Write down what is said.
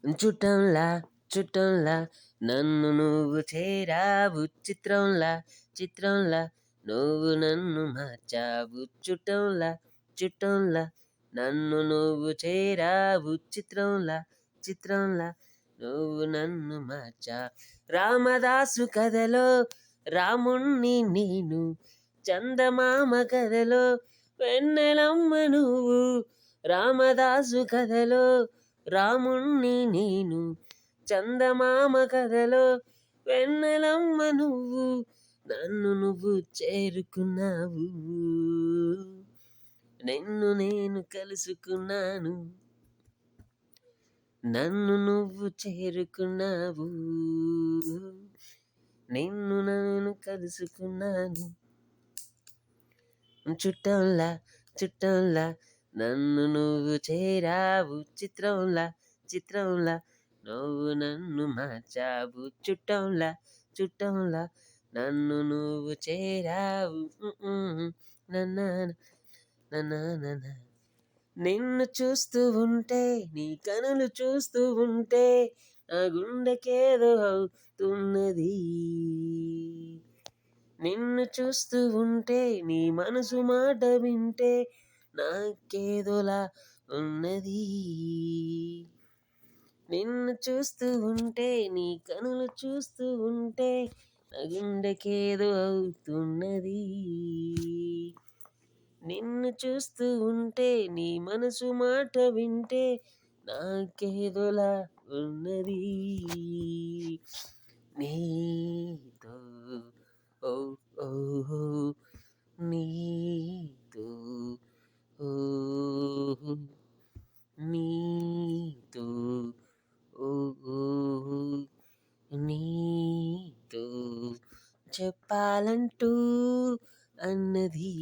చుట్టంలా చుట్టంలా నన్ను నువ్వు చేరావు చిత్రంలా చిత్రంలా నువ్వు నన్ను మార్చావు చుట్టంలా చుట్టంలా నన్ను నువ్వు చేరావు చిత్రంలా చిత్రంలా నువ్వు నన్ను మార్చా రామదాసు కథలో రాముణ్ణి నేను చందమామ కథలో వెన్నెలమ్మ నువ్వు రామదాసు కథలో రాముణ్ణి నేను చందమామ కథలో వెన్నెలమ్మ నువ్వు నన్ను నువ్వు చేరుకున్నావు నిన్ను నేను కలుసుకున్నాను నన్ను నువ్వు చేరుకున్నావు నిన్ను నేను కలుసుకున్నాను చుట్టంలా చుట్టంలా నన్ను నువ్వు చేరావు చిత్రంలా చిత్రంలా నువ్వు నన్ను మార్చావు చుట్టంలా చుట్టంలా నన్ను నువ్వు చేరావు నన్న నన్న నిన్ను చూస్తూ ఉంటే నీ కనులు చూస్తూ ఉంటే నా గుండెకేదో అవుతున్నది నిన్ను చూస్తూ ఉంటే నీ మనసు మాట వింటే నాకేదోలా ఉన్నది నిన్ను చూస్తూ ఉంటే నీ కనులు చూస్తూ ఉంటే నా గుండెకేదో అవుతున్నది నిన్ను చూస్తూ ఉంటే నీ మనసు మాట వింటే నాకేదోలా ఉన్నది నీతో ఓ ఓ నీతో ఓ నీతో ఓ నీతో చెప్పాలంటూ అన్నది